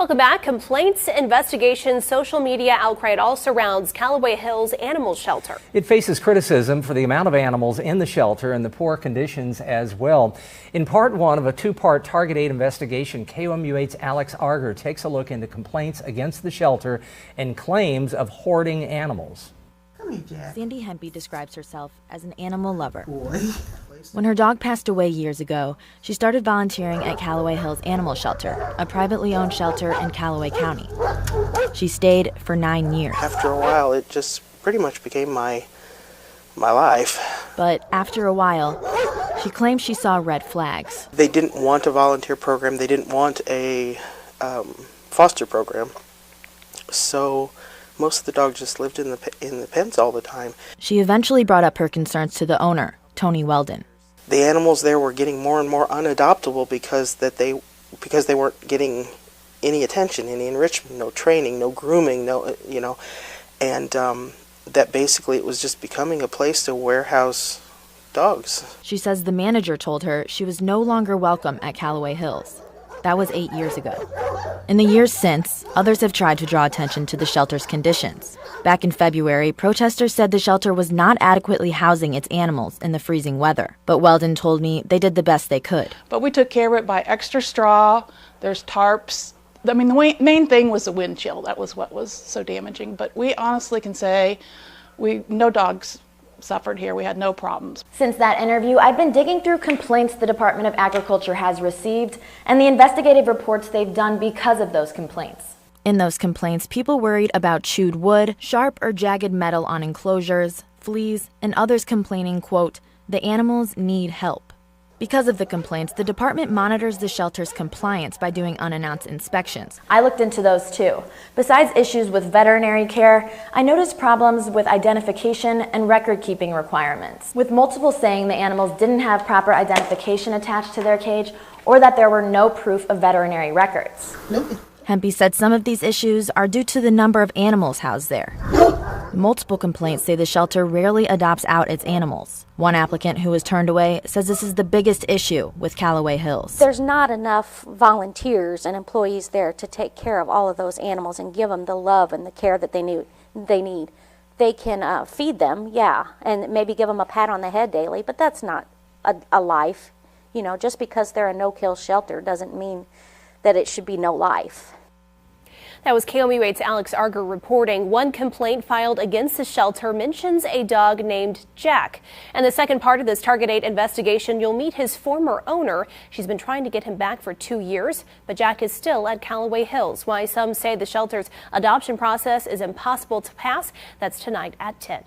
Welcome back. Complaints, investigations, social media outcry, it all surrounds Callaway Hills Animal Shelter. It faces criticism for the amount of animals in the shelter and the poor conditions as well. In part one of a two-part Target 8 investigation, KOMU8's Alex Arger takes a look into complaints against the shelter and claims of hoarding animals. Sandy Hempy describes herself as an animal lover. When her dog passed away years ago, she started volunteering at Callaway Hills Animal Shelter, a privately owned shelter in Callaway County. She stayed for 9 years. After a while, it just pretty much became my life. But after a while, she claims she saw red flags. They didn't want a volunteer program. They didn't want a foster program. So most of the dogs just lived in the pens all the time. She eventually brought up her concerns to the owner, Tony Weldon. The animals there were getting more and more unadoptable because they weren't getting any attention, any enrichment, no training, no grooming, and that basically it was just becoming a place to warehouse dogs. She says the manager told her she was no longer welcome at Callaway Hills. That was 8 years ago. In the years since, others have tried to draw attention to the shelter's conditions. Back in February, protesters said the shelter was not adequately housing its animals in the freezing weather. But Weldon told me they did the best they could. But we took care of it by extra straw, there's tarps. I mean, the main thing was the wind chill. That was what was so damaging. But we honestly can say no dogs suffered here. We had no problems. Since that interview, I've been digging through complaints the Department of Agriculture has received and the investigative reports they've done because of those complaints. In those complaints, people worried about chewed wood, sharp or jagged metal on enclosures, fleas, and others complaining, quote, the animals need help. Because of the complaints, the department monitors the shelter's compliance by doing unannounced inspections. I looked into those too. Besides issues with veterinary care, I noticed problems with identification and record-keeping requirements, with multiple saying the animals didn't have proper identification attached to their cage or that there were no proof of veterinary records. Hempy said some of these issues are due to the number of animals housed there. Multiple complaints say the shelter rarely adopts out its animals. One applicant who was turned away says this is the biggest issue with Callaway Hills. There's not enough volunteers and employees there to take care of all of those animals and give them the love and the care that they need. They can feed them, yeah, and maybe give them a pat on the head daily, but that's not a life. You know, just because they're a no-kill shelter doesn't mean that it should be no life. That was KOMU8's Alex Arger reporting. One complaint filed against the shelter mentions a dog named Jack. And the second part of this Target 8 investigation, you'll meet his former owner. She's been trying to get him back for 2 years, but Jack is still at Callaway Hills. Why some say the shelter's adoption process is impossible to pass. That's tonight at 10.